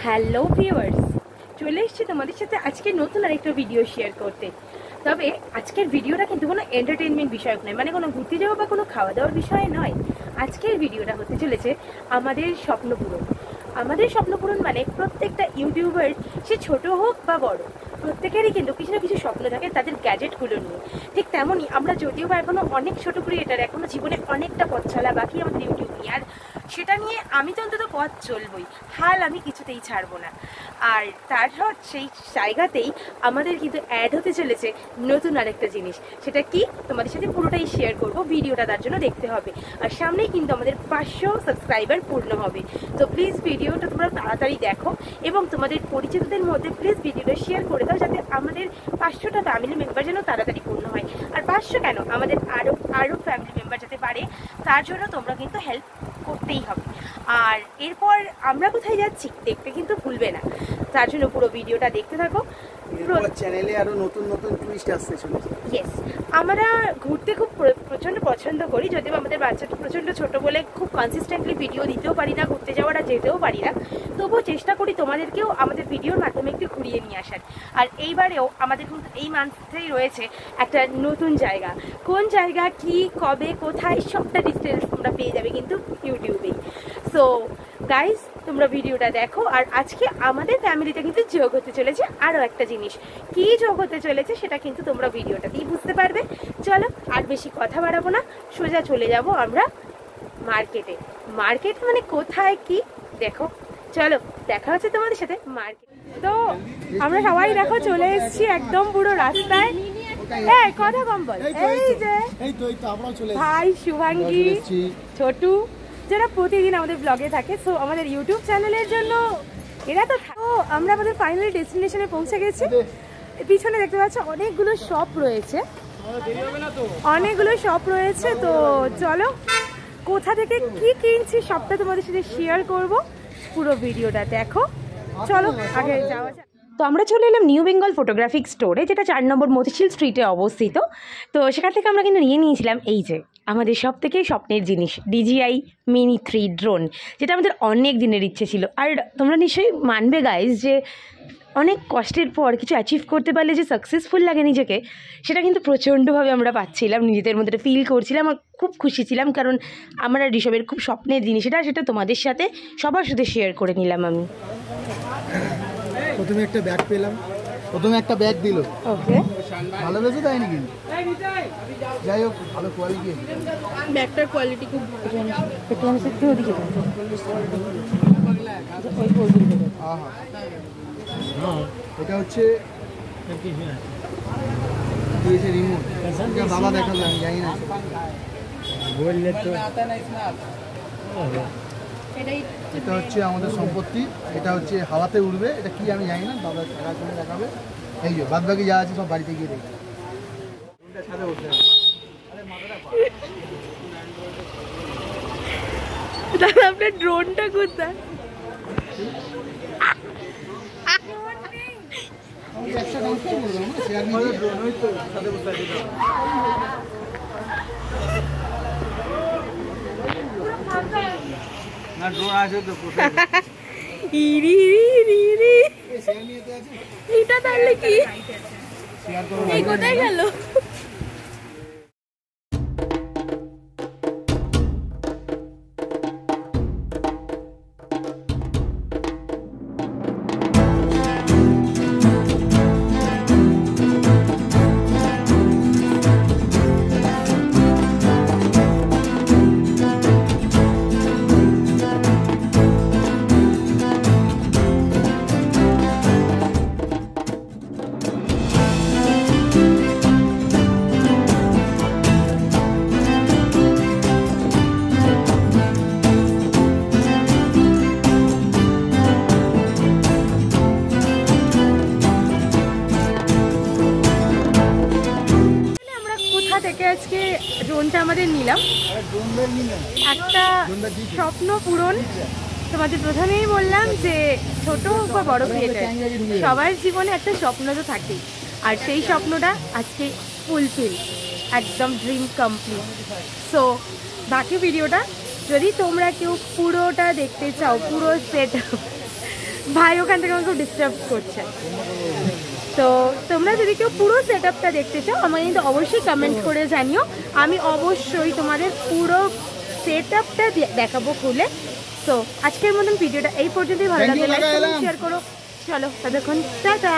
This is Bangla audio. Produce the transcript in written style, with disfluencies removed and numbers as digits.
হ্যালো ভিউয়ার্স, চলে এসেছি তোমাদের সাথে আজকে নতুন আরেকটা ভিডিও শেয়ার করতে। তবে আজকের ভিডিওটা কিন্তু কোনো এন্টারটেনমেন্ট বিষয়ক নয়, মানে কোনো ঘুরতে যাওয়া বা কোনো খাওয়া দাওয়ার বিষয় নয়। আজকের ভিডিওটা হতে চলেছে আমাদের স্বপ্ন পূরণ। আমাদের স্বপ্ন পূরণ মানে প্রত্যেকটা ইউটিউবার, সে ছোট হোক বা বড়, প্রত্যেকেরই কিন্তু কিছু না কিছু স্বপ্ন থাকে তাদের গ্যাজেটগুলো নিয়ে। ঠিক তেমনই আমরা যদিও বা এখনও অনেক ছোটো ক্রিয়েটার, এখনও জীবনে অনেকটা পথ চলা বাকি আমাদের ইউটিউব নিয়ে, আর সেটা নিয়ে আমি তো অন্তত পথ চলবই, হাল আমি কিছুতেই ছাড়বো না। আর তারপর সেই জায়গাতেই আমাদের কিন্তু অ্যাড হতে চলেছে নতুন আরেকটা জিনিস। সেটা কি তোমাদের সাথে পুরোটাই শেয়ার করব, ভিডিওটা তার জন্য দেখতে হবে। আর সামনেই কিন্তু আমাদের 500 সাবস্ক্রাইবার পূর্ণ হবে। তো প্লিজ ভিডিওটা তোমরা তাড়াতাড়ি দেখো এবং তোমাদের পরিচিতদের মধ্যে প্লিজ ভিডিওটা শেয়ার করে দাও, যাতে আমাদের 500টা ফ্যামিলি মেম্বার যেন তাড়াতাড়ি পূর্ণ হয়। আর 500 কেন, আমাদের আরও ফ্যামিলি মেম্বার যাতে বাড়ে, তার জন্য তোমরা কিন্তু হেল্প করতেই হবে। আর এরপর আমরা কোথায় যাচ্ছি দেখতে কিন্তু ভুলবে না, তার জন্য পুরো ভিডিওটা দেখতে থাকো। চ্যানেলে আরো নতুন নতুন টুইস্ট আসছে শুনেছি। ইয়েস, আমরা ঘুরতে খুব প্রচণ্ড পছন্দ করি, যদিও আমাদের বাচ্চাটা প্রচণ্ড ছোট বলে খুব কনসিস্টেন্টলি ভিডিও দিতেও পারি না, ঘুরতে যাওয়াটা যেতেও পারি না। তবুও চেষ্টা করি তোমাদেরকেও আমাদের ভিডিওর মাধ্যমে একটু ঘুরিয়ে নিয়ে আসার। আর এইবারেও আমাদের কিন্তু এই মান্থেই রয়েছে একটা নতুন জায়গা। কোন জায়গা, কি, কবে, কোথায়, সবটা ডিটেলস তোমরা পেয়ে যাবে কিন্তু ইউটিউবেই। সো গাইজ, তোমরা ভিডিওটা দেখো। আর আজকে আমাদের ফ্যামিলিতে কিন্তু যোগ হতে চলেছে আরও একটা জিনিস। কি যোগ হতে চলেছে সেটা কিন্তু তোমরা ভিডিওটাতেই বুঝতে পারবে। চলো আর বেশি কথা বাড়াবো না, সোজা চলে যাব আমরা মার্কেটে। মার্কেট মানে কোথায় কি দেখো, চলো দেখা হচ্ছে তোমাদের সাথে মার্কেট। তো আমরা সবাই দেখো চলে এসেছি একদম পুরো রাস্তায়। হ্যাঁ, কথা কম বল। এই যে ভাই শুভাঙ্গী, ছোটু, যারা প্রতিদিন আমাদের ব্লগে থাকে। সো আমাদের ইউটিউব চ্যানেলের জন্য এরা তো আমরা আমাদের ফাইনাল ডেস্টিনেশনে পৌঁছে গেছি। পিছনে দেখতে পাচ্ছ অনেকগুলো শপ রয়েছে, তো চলো কোথা থেকে কি কিনছি সবটা তোমাদের সাথে শেয়ার করব, পুরো ভিডিওটা দেখো। চলো আগে যাওয়া যাক। তো আমরা চলে এলাম নিউ বেঙ্গল ফটোগ্রাফিক স্টোরে, যেটা 4 নম্বর মতিঝিল স্ট্রিটে অবস্থিত। তো সেখান থেকে আমরা কিন্তু নিয়ে নিয়েছিলাম এই যে আমাদের সব থেকে স্বপ্নের জিনিস, DJI Mini 3 ড্রোন, যেটা আমাদের অনেক দিনের ইচ্ছে ছিল। আর তোমরা নিশ্চয়ই মানবে গাইজ যে অনেক কষ্টের পর কিছু অ্যাচিভ করতে পারলে যে সাকসেসফুল লাগে নিজেকে, সেটা কিন্তু প্রচণ্ডভাবে আমরা পাচ্ছিলাম, নিজেদের মধ্যে ফিল করছিলাম। আর খুব খুশি ছিলাম, কারণ আমরা ঋষভের খুব স্বপ্নের জিনিস সেটা তোমাদের সাথে সবার সাথে শেয়ার করে নিলাম। আমি প্রথমে একটা ব্যাগ পেলাম, প্রথমে একটা ব্যাগ দিল, ওকে, ভালোবেসে দেয়নি কিন্তু, যাই হোক ভালো কোয়ালিটি, ব্যাগটার কোয়ালিটি খুব এটা হচ্ছে রিমোট, বাবা দেখালো, আমি জানি না বললে তো। এটা হচ্ছে আমাদের সম্পত্তি, এটা হচ্ছে হাওয়াতে উড়বে, এটা কি আমি জানি না, বাবা দেখাশোনা দেখাবে। এই যে বাদ বাকি যা আছে সব বাড়িতে গিয়ে দেখি। দাদা আপনার ড্রোনটা কোথায়? এইটা তাহলে কি, এই কোথায় গেল? আজকে ড্রোনটা আমাদের নিলাম, একটা স্বপ্ন পূরণ। তোমাদের প্রথমেই বললাম যে ছোট হোক বা বড় ক্রিয়েটার, সবার জীবনে একটা স্বপ্ন তো থাকেই, আর সেই স্বপ্নটা আজকে ফুলফিল, একদম ড্রিম কমপ্লিট। সো বাকি ভিডিওটা যদি তোমরা কেউ পুরোটা দেখতে চাও, পুরো সেট ভাই ওখান থেকে আমাকে ডিস্টার্ব করছে। তো তোমরা যদি কেউ পুরো সেট আপটা দেখতে চাও আমাকে কিন্তু অবশ্যই কমেন্ট করে জানিও, আমি অবশ্যই তোমাদের পুরো সেট আপটা দেখাবো খুলে। তো আজকের মতন ভিডিওটা এই পর্যন্তই, ভালো লাগলে লাইক শেয়ার করো। চলো ততক্ষণ টাটা।